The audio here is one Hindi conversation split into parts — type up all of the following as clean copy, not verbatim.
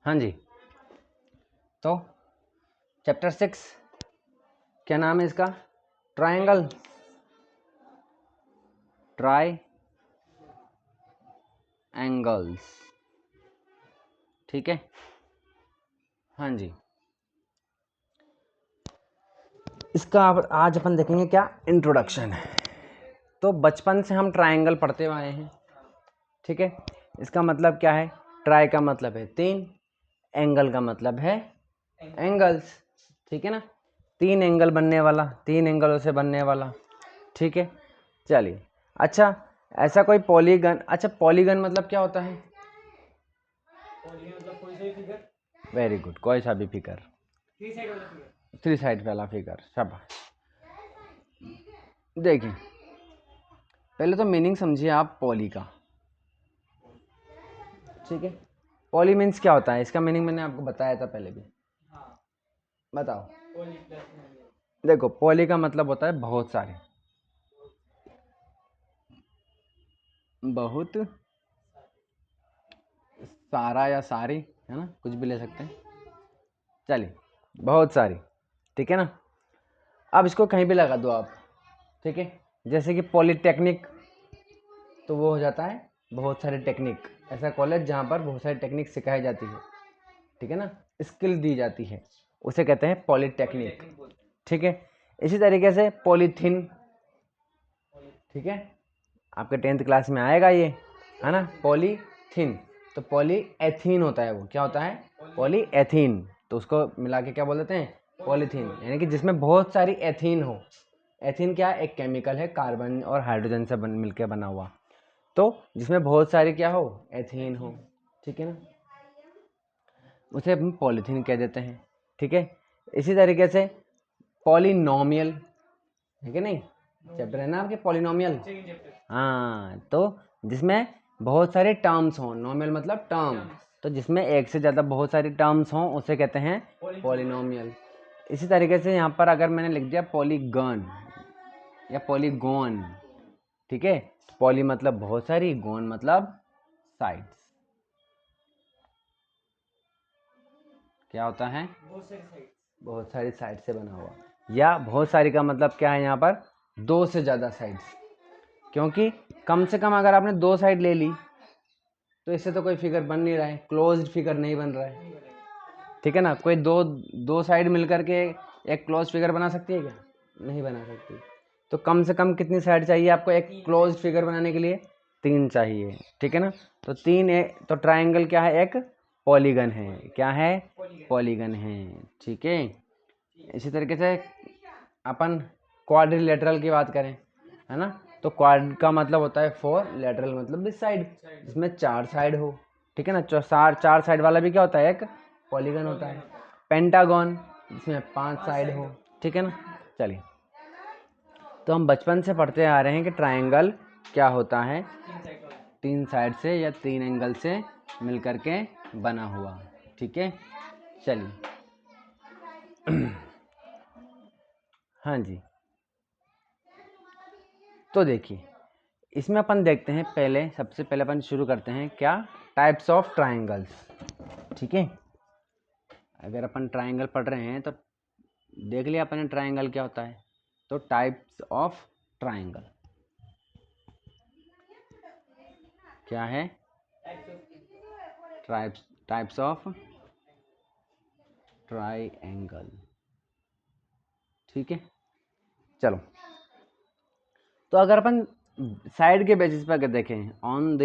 हाँ जी, तो चैप्टर 6 क्या नाम है इसका? Triangle, try angles. ठीक है, हाँ जी। इसका आज अपन देखेंगे क्या इंट्रोडक्शन है। तो बचपन से हम ट्रायंगल पढ़ते हुए आए हैं। ठीक है, इसका मतलब क्या है? ट्राई का मतलब है 3, एंगल का मतलब है एंगल्स। ठीक है ना, 3 एंगल बनने वाला, 3 एंगलों से बनने वाला। ठीक है, चलिए। अच्छा, ऐसा कोई पॉलीगन, अच्छा पॉलीगन मतलब क्या होता है? मतलब कोई सा फिगर। वेरी गुड, कोई सा भी फिगर, 3 साइड वाला फिगर। शाबाश। देखिए, पहले तो मीनिंग समझिए आप पॉली का। ठीक है, पॉली मीन्स क्या होता है? इसका मीनिंग मैंने आपको बताया था पहले भी। हाँ, बताओ। Poly plus. देखो, पॉली का मतलब होता है बहुत सारे, बहुत सारा या सारी, है ना, कुछ भी ले सकते हैं। चलिए, बहुत सारी। ठीक है ना, अब इसको कहीं भी लगा दो आप। ठीक है, जैसे कि पॉलीटेक्निक, तो वो हो जाता है बहुत सारे टेक्निक। ऐसा कॉलेज जहाँ पर बहुत सारी टेक्निक सिखाई जाती है। ठीक है ना, स्किल दी जाती है, उसे कहते हैं पॉलीटेक्निक। ठीक है, इसी तरीके से पॉलीथीन। ठीक है, आपके 10th क्लास में आएगा ये, है ना, पॉलीथीन। तो पॉलीएथीन होता है, वो क्या होता है? पॉलीएथीन। तो उसको मिला के क्या बोल देते हैं? पॉलीथीन, यानी कि जिसमें बहुत सारी एथीन हो। एथीन क्या? एक केमिकल है, कार्बन और हाइड्रोजन से मिलकर बना हुआ। तो जिसमें बहुत सारी क्या हो? एथीन हो। ठीक है ना, उसे हम पॉलीथीन कह देते हैं। ठीक है, इसी तरीके से पॉलिनोमियल, ठीक है, नहीं चैप्टर है ना आपके पॉलिनोमियल। हाँ, तो जिसमें बहुत सारे टर्म्स हों, नोमियल मतलब टर्म, तो जिसमें एक से ज़्यादा बहुत सारी टर्म्स हों उसे कहते हैं पॉलिनोमियल। इसी तरीके से यहाँ पर अगर मैंने लिख दिया पॉलीगन या पॉलीगोन, ठीक है, पॉली मतलब बहुत सारी, गोन मतलब साइड्स। क्या होता है? बहुत सारी साइड से बना हुआ। या बहुत सारी का मतलब क्या है यहाँ पर? 2 से ज़्यादा साइड्स। क्योंकि कम से कम अगर आपने 2 साइड ले ली तो इससे तो कोई फिगर बन नहीं रहा है, क्लोज्ड फिगर नहीं बन रहा है। ठीक है ना, कोई दो साइड मिलकर के एक क्लोज फिगर बना सकती है क्या? नहीं बना सकती। तो कम से कम कितनी साइड चाहिए आपको एक क्लोज फिगर बनाने के लिए? 3 चाहिए। ठीक है ना, तो 3 तो ट्राइंगल क्या है? एक पॉलीगन है। क्या है? पॉलीगन है। ठीक है, इसी तरीके से अपन क्वाड्रिलेटरल की बात करें, है ना, तो क्वाड का मतलब होता है 4, लेटरल मतलब दिस साइड, जिसमें 4 साइड हो। ठीक है ना, 4 साइड वाला भी क्या होता है? एक पॉलीगन होता है। पेंटागन, जिसमें 5 साइड हो। ठीक है ना, चलिए। तो हम बचपन से पढ़ते आ रहे हैं कि ट्रायंगल क्या होता है? 3 साइड से या 3 एंगल से मिलकर के बना हुआ। ठीक है, चलिए। हाँ जी, तो देखिए, इसमें अपन देखते हैं, पहले सबसे पहले अपन शुरू करते हैं क्या? Types of triangles. ठीक है, अगर अपन ट्रायंगल पढ़ रहे हैं तो देख लिया अपन ने ट्रायंगल क्या होता है। तो टाइप्स ऑफ ट्रायंगल क्या है? Types of triangle. ठीक है, चलो। तो अगर अपन साइड के बेसिस पर अगर देखें, on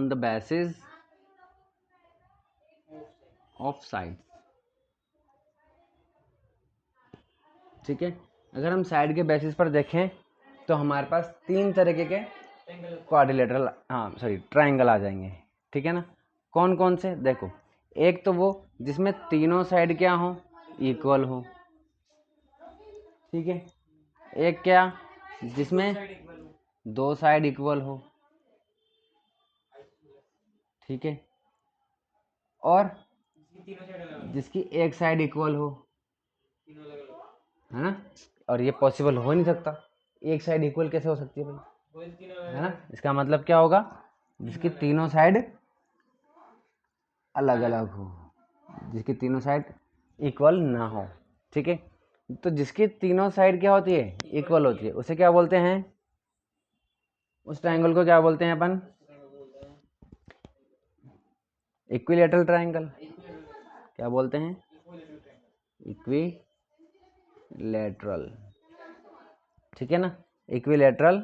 the basis of side, ठीक है, अगर हम साइड के बेसिस पर देखें तो हमारे पास 3 तरीके के क्वाड्रिलेटरल, हाँ सॉरी, ट्रायंगल आ जाएंगे। ठीक है ना, कौन कौन से? देखो, एक तो वो जिसमें तीनों साइड क्या हो? इक्वल हो। ठीक है, एक क्या? जिसमें 2 साइड इक्वल हो। ठीक है, और जिसकी एक साइड इक्वल हो, है ना, और ये पॉसिबल हो नहीं सकता। एक साइड इक्वल कैसे हो सकती है भाई? है ना, इसका मतलब क्या होगा? जिसकी तीनों साइड अलग अलग हो, जिसकी तीनों साइड इक्वल ना हो। ठीक है, तो जिसकी तीनों साइड क्या होती है, इक्वल होती है, उसे क्या बोलते हैं, उस ट्रायंगल को क्या बोलते हैं अपन, इक्विलेटरल ट्रायंगल। क्या बोलते हैं, इक्विलेटरल। ठीक है ना, इक्विलेटरल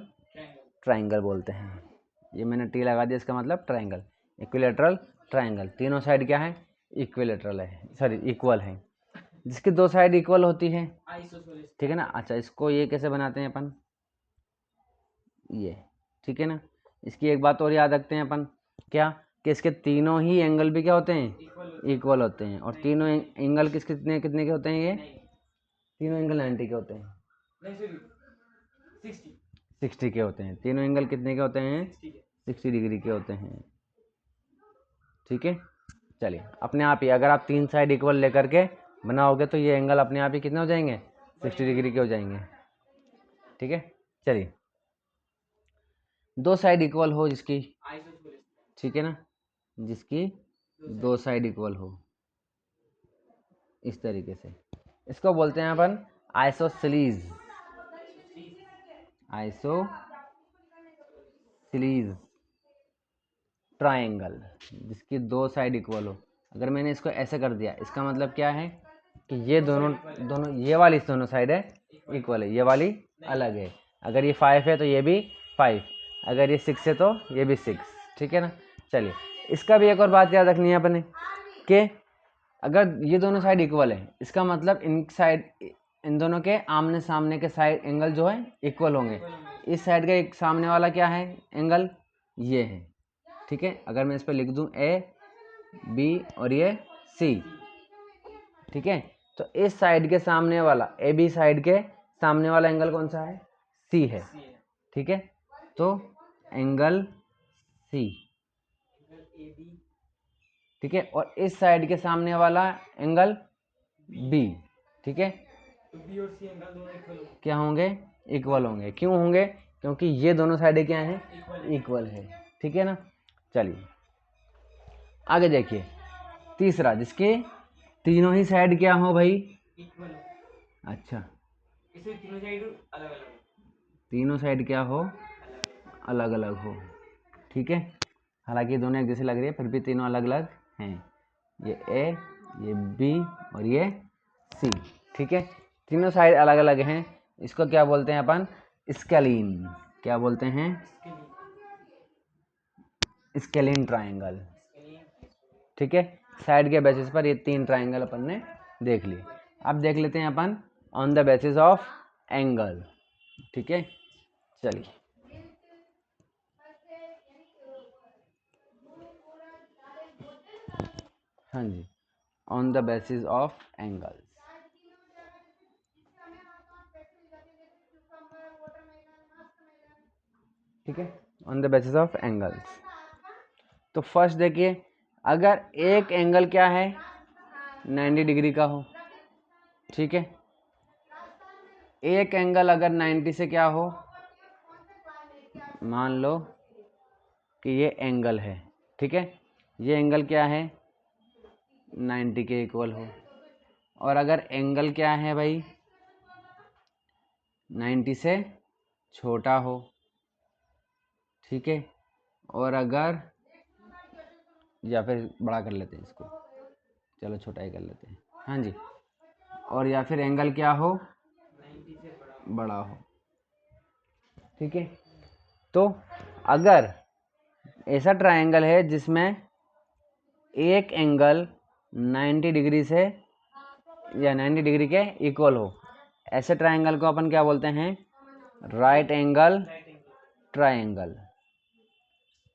ट्रायंगल बोलते हैं। ये मैंने टी लगा दिया, इसका मतलब ट्रायंगल, इक्विलेटरल ट्रायंगल। तीनों साइड क्या है, इक्विलेटरल है, सॉरी इक्वल है, जिसकी दो साइड इक्वल होती है। ठीक है ना। अच्छा, इसको ये कैसे बनाते हैं अपन, ये, ठीक है ना। इसकी एक बात और याद रखते हैं अपन, क्या, कि इसके तीनों ही एंगल भी क्या होते हैं, इक्वल होते हैं। और तीनों एंगल कितने कितने के होते हैं, ये तीनों एंगल 90 के होते हैं, 60 के होते हैं। तीनों एंगल कितने के होते हैं, 60 डिग्री के होते हैं। ठीक है, चलिए अपने आप ही अगर आप तीन साइड इक्वल लेकर के बनाओगे तो ये एंगल अपने आप ही कितने हो जाएंगे, 60 डिग्री के हो जाएंगे। ठीक है, चलिए, दो साइड इक्वल हो जिसकी, ठीक है ना, जिसकी दो साइड इक्वल हो, इस तरीके से, इसको बोलते हैं अपन आइसोसेलेस, आइसोसेलेस ट्रायंगल, जिसकी दो साइड इक्वल हो। अगर मैंने इसको ऐसे कर दिया, इसका मतलब क्या है कि ये दोनों ये वाली दोनों साइड है इक्वल है, ये वाली अलग है। अगर ये 5 है तो ये भी 5, अगर ये 6 है तो ये भी 6। ठीक है ना। चलिए, इसका भी एक और बात याद रखनी है अपने, कि अगर ये दोनों साइड इक्वल है, इसका मतलब इन दोनों के आमने सामने के साइड एंगल जो है इक्वल होंगे। इस साइड का एक सामने वाला क्या है एंगल, ये है। ठीक है, अगर मैं इस पर लिख दूं ए बी और ये सी, ठीक है, तो इस साइड के सामने वाला, ए बी साइड के सामने वाला एंगल कौन सा है, सी है। ठीक है, तो एंगल सी, ठीक है, और इस साइड के सामने वाला एंगल बी। ठीक है, बी और सी एंगल दोनों इक्वल होंगे, क्या होंगे, इक्वल होंगे। क्यों होंगे, क्योंकि ये दोनों साइडें क्या हैं, इक्वल है। ठीक है ना। चलिए आगे देखिए, तीसरा, जिसके तीनों ही साइड क्या हो भाई, इक्वल। अच्छा, इसे तीनों साइड अलग अलग, तीनों साइड क्या हो, अलग अलग हो। ठीक है, हालांकि दोनों एक जैसे लग रही है, फिर भी तीनों अलग अलग हैं। ये ए, ये बी और ये सी। ठीक है, तीनों साइड अलग अलग हैं। इसको क्या बोलते हैं अपन, स्केलीन। क्या बोलते हैं, स्केलीन ट्रायंगल। ठीक है, साइड के बेसिस पर ये तीन ट्रायंगल अपन ने देख लिए। अब देख लेते हैं अपन on the basis of angle. ठीक है, चलिए, हाँ जी, on the basis of angles. ठीक है, on the basis of angles. तो फर्स्ट देखिए, अगर एक एंगल क्या है 90 डिग्री का हो, ठीक है, एक एंगल अगर 90 से क्या हो, मान लो कि ये एंगल है, ठीक है, ये एंगल क्या है 90 के इक्वल हो। और अगर एंगल क्या है भाई 90 से छोटा हो, ठीक है, और अगर, या फिर बड़ा कर लेते हैं इसको, चलो छोटा ही कर लेते हैं, हाँ जी, और या फिर एंगल क्या हो, 90 से बड़ा हो। ठीक है, तो अगर ऐसा ट्रायंगल है जिसमें एक एंगल 90 डिग्री से या 90 डिग्री के इक्वल हो, ऐसे ट्रायंगल को अपन क्या बोलते हैं, राइट एंगल ट्रायंगल।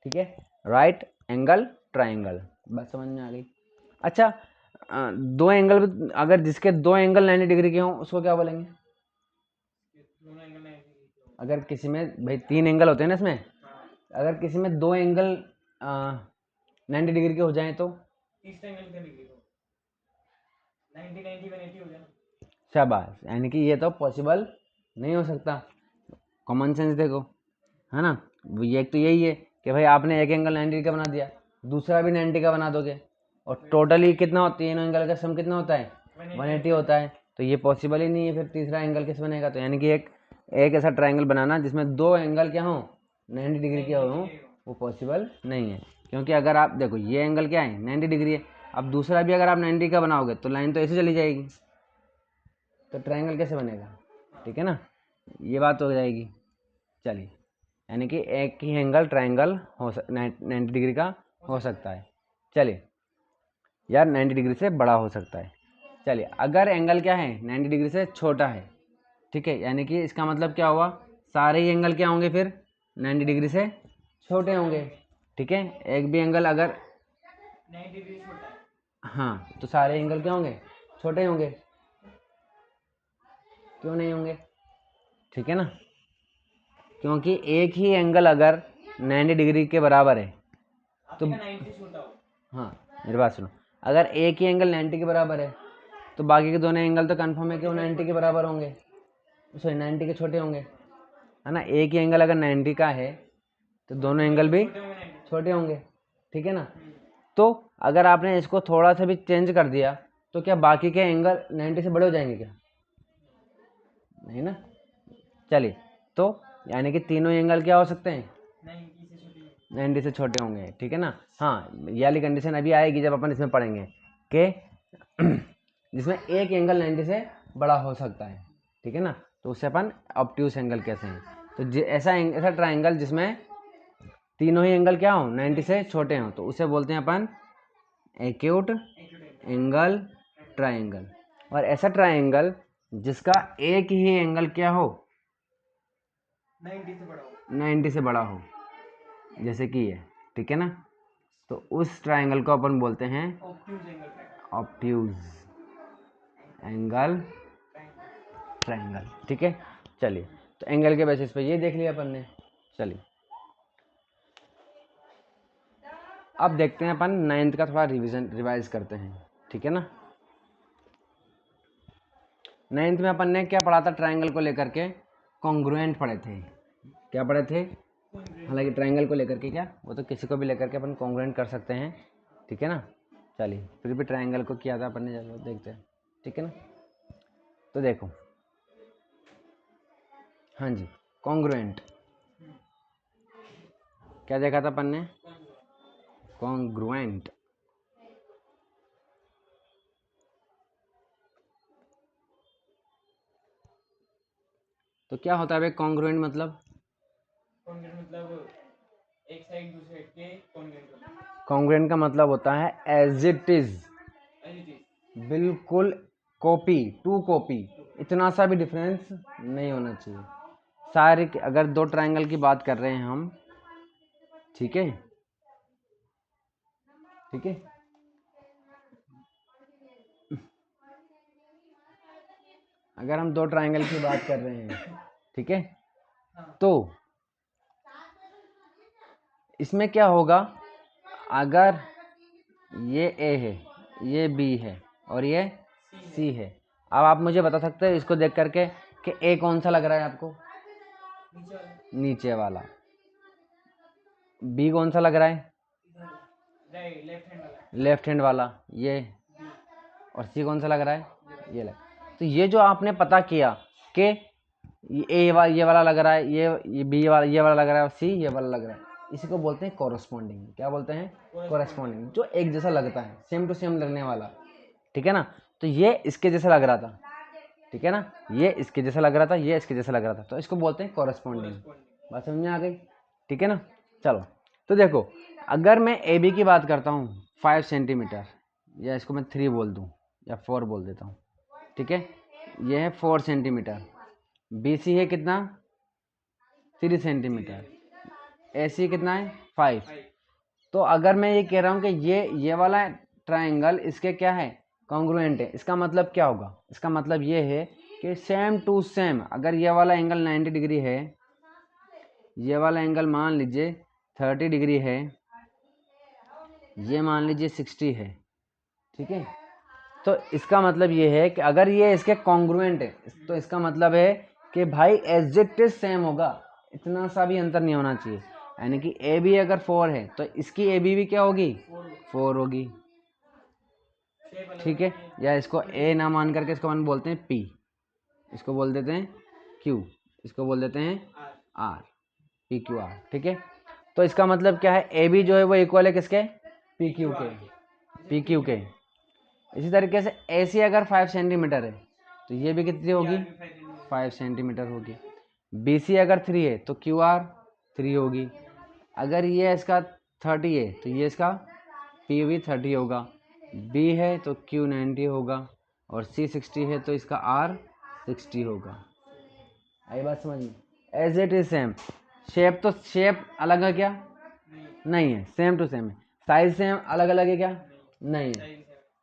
ठीक है, राइट एंगल ट्रायंगल, बात समझ में आ गई। अच्छा, दो एंगल, अगर जिसके दो एंगल 90 डिग्री के हों उसको क्या बोलेंगे, दोनों एंगल 90 डिग्री। अगर किसी में भाई तीन एंगल होते हैं ना इसमें, अगर किसी में दो एंगल 90 डिग्री के हो जाएं तो तीसरा एंगल कितने डिग्री हो, 90 90 180 हो जाए ना। शाबाश, यानी कि ये तो पॉसिबल नहीं हो सकता। कॉमन सेंस देखो, है ना, ये एक तो यही है कि भाई आपने एक एंगल 90 का बना दिया, दूसरा भी 90 का बना दोगे, और टोटली कितना होता है, तीनों एंगल का सम कितना होता है 180 होता है। तो ये पॉसिबल ही नहीं है, फिर तीसरा एंगल किस बनेगा। तो यानी कि एक ऐसा ट्रायंगल बनाना जिसमें दो एंगल क्या हो 90 डिग्री के हो, वो पॉसिबल नहीं है। क्योंकि अगर आप देखो ये एंगल क्या है 90 डिग्री है, अब दूसरा भी अगर आप 90 का बनाओगे तो लाइन तो ऐसे चली जाएगी, तो ट्रायंगल कैसे बनेगा, ठीक है ना, ये बात हो जाएगी। चलिए, यानी कि एक ही एंगल ट्रायंगल हो 90 डिग्री का हो सकता है। चलिए यार 90 डिग्री से बड़ा हो सकता है। चलिए अगर एंगल क्या है 90 डिग्री से छोटा है, ठीक है, यानी कि इसका मतलब क्या हुआ, सारे ही एंगल क्या होंगे फिर 90 डिग्री से छोटे होंगे, ठीक है। एक भी एंगल अगर 90 डिग्री छोटा है, हाँ, तो सारे एंगल क्या होंगे छोटे होंगे, क्यों नहीं होंगे, ठीक है ना। क्योंकि एक ही एंगल अगर 90 डिग्री के बराबर है तो 90 छोटा हो। हाँ मेरी बात सुनो, अगर एक ही एंगल 90 के बराबर है तो बाकी के दोनों एंगल तो कंफर्म है कि वो 90 के बराबर होंगे, सॉरी 90 के छोटे होंगे, है ना। एक ही एंगल अगर 90 का है तो दोनों एंगल भी छोटे होंगे, ठीक है ना। तो अगर आपने इसको थोड़ा सा भी चेंज कर दिया तो क्या बाकी के एंगल 90 से बड़े हो जाएंगे क्या, नहीं ना। चलिए, तो यानी कि तीनों एंगल क्या हो सकते हैं 90 से छोटे होंगे, ठीक है ना। हाँ, ये वाली कंडीशन अभी आएगी जब अपन इसमें पढ़ेंगे कि जिसमें एक एंगल 90 से बड़ा हो सकता है, ठीक है ना। तो उससे अपन ऑब्ट्यूस एंगल कहते हैं। तो ऐसा ट्राइंगल जिसमें तीनों ही एंगल क्या हो 90 से छोटे हों, तो उसे बोलते हैं अपन एक्यूट एंगल ट्राइंगल। और ऐसा ट्राइंगल जिसका एक ही एंगल क्या हो 90 से बड़ा हो, जैसे कि ये, ठीक है ना। तो उस ट्राइंगल को अपन बोलते हैं ऑब्ट्यूज एंगल ट्राइंगल, ठीक है। चलिए, तो एंगल के बेसिस पे ये देख लिया अपन ने। चलिए अब देखते हैं अपन 9th का थोड़ा रिवाइज करते हैं, ठीक है ना। 9th में अपन ने क्या पढ़ा था, ट्राइंगल को लेकर के कॉन्ग्रुएंट पढ़े थे। क्या पढ़े थे, हालांकि ट्राइंगल को लेकर के क्या, वो तो किसी को भी लेकर के अपन कॉन्ग्रुएंट कर सकते हैं, ठीक है ना। चलिए, फिर भी ट्राइंगल को किया था अपन ने, चलो देखते हैं, ठीक है ना। तो देखो, हाँ जी, कॉन्ग्रुएंट क्या देखा था अपन ने, कॉन्ग्रुएंट। तो क्या होता है भाई कॉन्ग्रुएंट मतलब एक साइड दूसरे के कॉन्ग्रुएंट का मतलब होता है एज इट इज, बिल्कुल कॉपी टू कॉपी, इतना सा भी डिफरेंस नहीं होना चाहिए। सारे अगर दो ट्राइंगल की बात कर रहे हैं हम, ठीक है, ठीक है, अगर हम दो ट्राइंगल की बात कर रहे हैं, ठीक है, तो इसमें क्या होगा, अगर ये ए है, ये बी है और ये सी है, अब आप मुझे बता सकते हैं इसको देख करके कि ए कौन सा लग रहा है आपको, नीचे वाला, बी कौन सा लग रहा है लेफ्ट हैंड वाला ये, और सी कौन सा लग रहा है ये लग। तो ये जो आपने पता किया कि ये वाला लग रहा है, ये बी वाला ये वाला लग रहा है, और सी ये वाला लग रहा है, इसी को बोलते हैं कोरस्पॉन्डिंग। क्या बोलते हैं, कोरस्पॉन्डिंग, जो एक जैसा लगता है, सेम टू सेम लगने वाला, ठीक है ना। तो ये इसके जैसा लग रहा था, ठीक है ना, ये इसके जैसा लग रहा था, ये इसके जैसा लग रहा था, तो इसको बोलते हैं कोरस्पॉन्डिंग। बात समझ में आ गई, ठीक है ना। चलो, तो देखो, अगर मैं ए बी की बात करता हूँ 5 सेंटीमीटर, या इसको मैं 3 बोल दूँ या 4 बोल देता हूँ, ठीक है, ये है 4 सेंटीमीटर, बी सी है कितना 3 सेंटीमीटर, ए सी कितना है 5। तो अगर मैं ये कह रहा हूँ कि ये वाला ट्राइंगल इसके क्या है कॉन्ग्रुएंट है, इसका मतलब क्या होगा, इसका मतलब ये है कि सेम टू सेम, अगर ये वाला एंगल 90 डिग्री है, ये वाला एंगल मान लीजिए 30 डिग्री है, ये मान लीजिए 60 है, ठीक है। तो इसका मतलब ये है कि अगर ये इसके कॉन्ग्रुएंट है तो इसका मतलब है कि भाई एज इट इज सेम होगा, इतना सा भी अंतर नहीं होना चाहिए। यानी कि ए बी अगर 4 है तो इसकी ए बी भी क्या होगी 4 होगी, शेप अलग ठीक है, या इसको ए ना मान करके इसको हम बोलते हैं पी, इसको बोल देते हैं क्यू, इसको बोल देते हैं R R, P Q R. ठीक है, तो इसका मतलब क्या है, ए बी जो है वो इक्वल है किसके, पी क्यू के, पी क्यू के। इसी तरीके से ए सी अगर 5 सेंटीमीटर है तो ये भी कितनी होगी, 5 सेंटीमीटर होगी। बी सी अगर 3 है तो क्यू आर 3 होगी। अगर ये इसका 30 है तो ये इसका पी भी 30 होगा। बी है तो क्यू 90 होगा, और सी 60 है तो इसका आर 60 होगा। आई बात समझ में, as it is same. Shape तो शेप अलग है क्या, नहीं है, सेम टू सेम है। साइज सेम अलग अलग है क्या, नहीं है,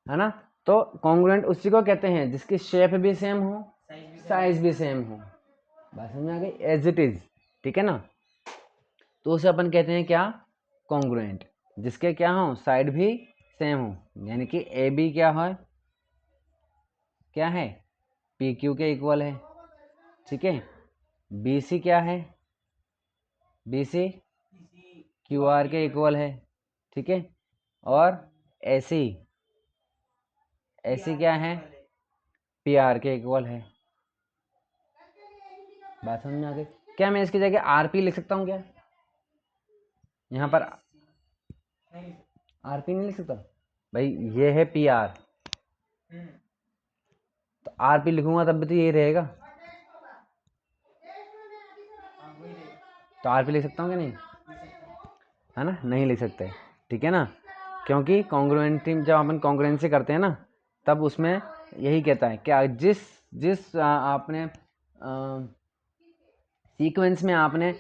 है ना। तो कॉन्ग्रुएंट उसी को कहते हैं जिसकी शेप भी सेम हो, साइज भी सेम हो। बात समझ में आ गई, एज इट इज। ठीक है ना, तो उसे अपन कहते हैं क्या, कॉन्ग्रुएंट, जिसके क्या हो, साइड भी सेम हो, यानी कि ए बी क्या है, क्या है, पी क्यू के इक्वल है। ठीक है, बी सी क्या है, बी सी क्यू आर के इक्वल है। ठीक है, और ए सी क्या है, पी आर के इक्वल है। बात समझ में आ गई। क्या मैं इसकी जगह आर पी लिख सकता हूँ क्या, यहाँ पर आर पी नहीं लिख सकता भाई, ये है पी आर, तो आर पी लिखूंगा तब भी तो यही रहेगा, तो आर पी लिख सकता हूँ क्या, नहीं, है ना, नहीं लिख सकते। ठीक है ना, क्योंकि कॉन्ग्रुएंटी जब अपन कॉन्ग्रुएंसी करते हैं ना, तब उसमें यही कहता है क्या, जिस जिस आपने सीक्वेंस में आपने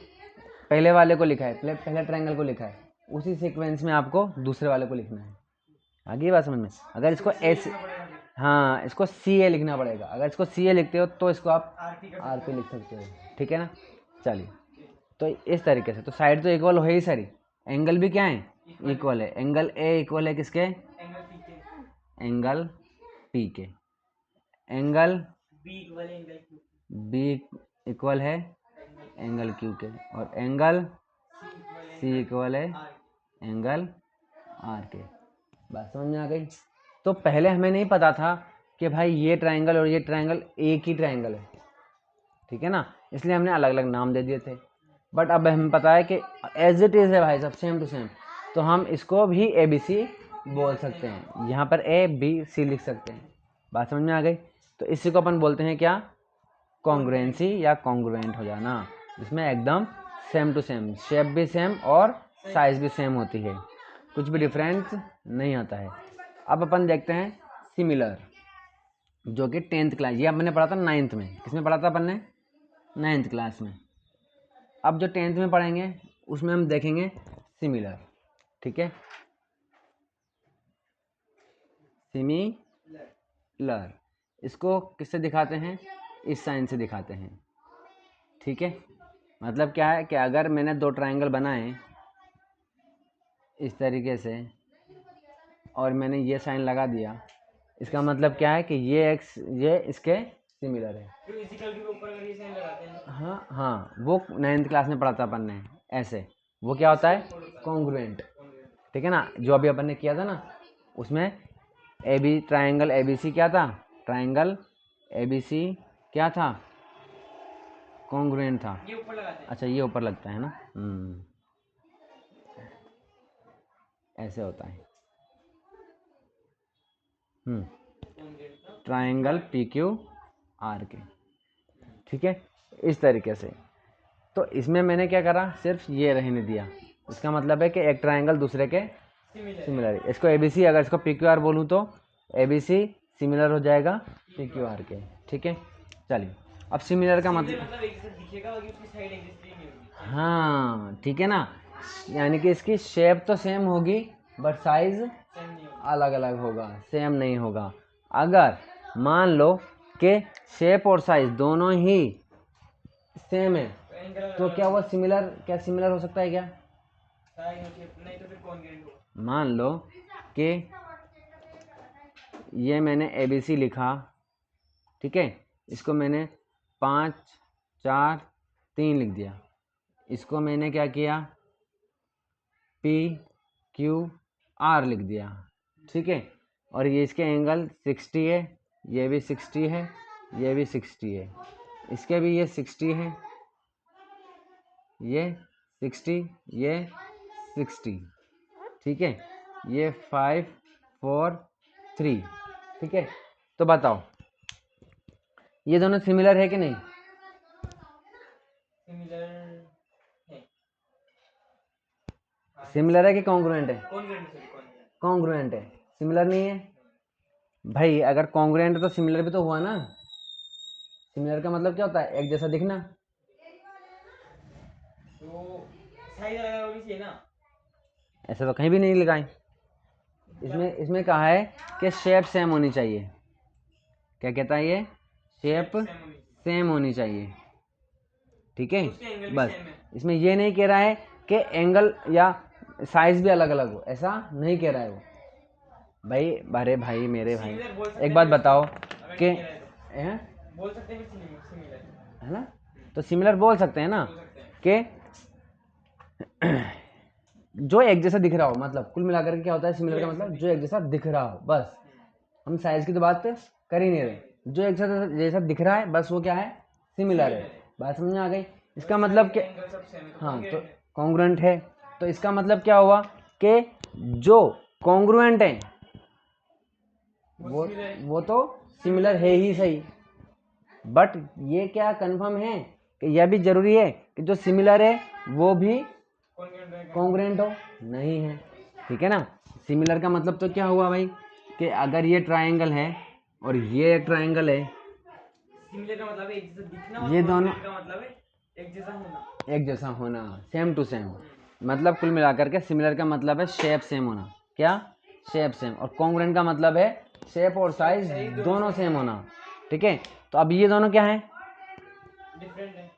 पहले वाले को लिखा है, पहले ट्रायंगल को लिखा है, उसी सीक्वेंस में आपको दूसरे वाले को लिखना है। आगे बात समझ में, अगर इसको एस, हाँ इसको सी ए लिखना पड़ेगा, अगर इसको सी ए लिखते हो तो इसको आप आर पी लिख सकते हो। ठीक है ना, चलिए, तो इस तरीके से तो साइड तो इक्वल हो ही सारी, एंगल भी क्या है, इक्वल है। एंगल ए इक्वल है किसके, एंगल पी के, एंगल बी इक्वल है एंगल क्यू के, और एंगल सी इक्वल है एंगल आर के। बात समझ में आ गई। तो पहले हमें नहीं पता था कि भाई ये ट्रायंगल और ये ट्रायंगल एक ही ट्रायंगल है, ठीक है ना, इसलिए हमने अलग अलग नाम दे दिए थे। बट अब हमें पता है कि एज इट इज़ है भाई सब, सेम टू सेम, तो हम इसको भी ए बी सी बोल सकते हैं, यहाँ पर ए बी सी लिख सकते हैं। बात समझ में आ गई। तो इसी को अपन बोलते हैं क्या, कॉन्ग्रुएंसी या कॉन्ग्रुएंट हो जाना, जिसमें एकदम सेम टू सेम, शेप भी सेम और साइज भी सेम होती है, कुछ भी डिफरेंस नहीं आता है। अब अपन देखते हैं सिमिलर, जो कि 10th क्लास, ये हमने पढ़ा था 9th में, किसमें पढ़ा था अपन ने, 9th क्लास में। अब जो 10th में पढ़ेंगे उसमें हम देखेंगे सिमिलर। ठीक है, सिमिलर, इसको किससे दिखाते हैं, इस साइन से दिखाते हैं। ठीक है, मतलब क्या है कि अगर मैंने दो ट्रायंगल बनाए इस तरीके से और मैंने ये साइन लगा दिया, इसका मतलब क्या है कि ये इसके सिमिलर है। फिजिकल के ऊपर अगर ये साइन लगाते हैं, हाँ हाँ, वो 9th क्लास में पढ़ा था अपन ने, ऐसे वो क्या होता है, कॉन्ग्रुएंट। ठीक है ना, जो अभी अपन ने किया था ना, उसमें A B triangle A B C क्या था, ट्राइंगल ए बी सी क्या था, कॉन्ग्रुएंट था। ये ऊपर लगाते हैं। अच्छा, ये ऊपर लगता है ना, ऐसे होता है। ट्राइंगल पी क्यू आर के। ठीक है, इस तरीके से। तो इसमें मैंने क्या करा, सिर्फ ये रहने दिया, इसका मतलब है कि एक ट्राइंगल दूसरे के सिमिलर है। इसको ए बी सी, अगर इसको पी क्यू आर बोलूँ तो ए बी सी सिमिलर हो जाएगा पी क्यू आर के। ठीक है, चलिए, अब सिमिलर का मतलब एक जैसा दिखेगा और उसकी साइड एक जैसी नहीं होगी। हाँ ठीक है ना, यानी कि इसकी शेप तो सेम होगी बट साइज सेम नहीं होगी। अलग अलग होगा, सेम नहीं होगा। अगर मान लो कि शेप और साइज दोनों ही सेम है तो क्या वो सिमिलर, क्या सिमिलर हो सकता है क्या, नहीं तो फिर कॉन्ग्रुएंट होगा। मान लो कि ये मैंने ए बी सी लिखा, ठीक है, इसको मैंने 5 4 3 लिख दिया, इसको मैंने क्या किया, पी क्यू आर लिख दिया। ठीक है, और ये इसके एंगल 60 है, ये भी 60 है, ये भी 60 है, इसके भी ये 60 है, ये 60, ये 60, ठीक है। ये 5 4 3, ठीक है। तो बताओ ये दोनों सिमिलर है कि नहीं? सिमिलर है। सिमिलर है कि कॉन्ग्रुएंट है? कॉन्ग्रुएंट है। कॉन्ग्रुएंट है, सिमिलर नहीं है भाई। अगर कॉन्ग्रुएंट है तो सिमिलर भी तो हुआ ना। सिमिलर का मतलब क्या होता है? एक जैसा दिखना। तो साइज अलग होनी चाहिए ना। ऐसा तो कहीं भी नहीं लिखा है। इसमें कहा है कि शेप सेम होनी चाहिए। क्या कहता है ये? शेप सेम होनी चाहिए, ठीक है। बस इसमें ये नहीं कह रहा है कि एंगल या साइज भी अलग अलग हो, ऐसा नहीं कह रहा है वो भाई। अरे भाई मेरे भाई, एक बात बताओ कि बोल सकते हैं सिमिलर है ना, तो सिमिलर बोल सकते हैं ना कि जो एक जैसा दिख रहा हो। मतलब कुल मिलाकर के क्या होता है सिमिलर का मतलब? जो एक जैसा दिख रहा हो। बस हम साइज की तो बात कर ही नहीं रहे, जो एक जैसा दिख रहा है बस वो क्या है? सिमिलर है। बात समझ में आ गई? इसका मतलब क्या? हाँ, तो कॉन्ग्रुएंट है, तो इसका मतलब क्या हुआ कि जो कॉन्ग्रुएंट है वो तो सिमिलर है ही सही, बट ये क्या कंफर्म है कि यह भी जरूरी है कि जो सिमिलर है वो भी कॉन्ग्रुएंट हो? नहीं है, ठीक है ना। सिमिलर का मतलब तो क्या हुआ भाई कि अगर ये ट्रायंगल है और ये एक ट्रायंगल है, सिमिलर का मतलब है एक जैसा दिखना, ये दोनों का मतलब है एक जैसा होना। एक जैसा होना, सेम टू सेम। मतलब कुल मिलाकर के सिमिलर का मतलब है शेप सेम होना। क्या? Shape same. और कॉन्ग्रुएंट का मतलब है शेप और साइज दोनों सेम होना, ठीक है। तो अब ये दोनों क्या है? डिफरेंट है,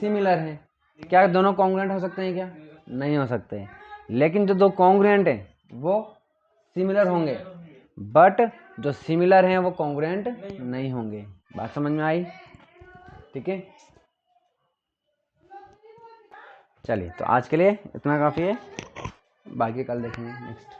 सिमिलर है। क्या दोनों कॉन्ग्रुएंट हो सकते हैं? क्या नहीं हो सकते। लेकिन जो दो कॉन्ग्रुएंट है वो सिमिलर होंगे, बट जो सिमिलर हैं वो कॉन्ग्रुएंट नहीं होंगे। बात समझ में आई? ठीक है, चलिए तो आज के लिए इतना काफ़ी है, बाकी कल देखेंगे नेक्स्ट।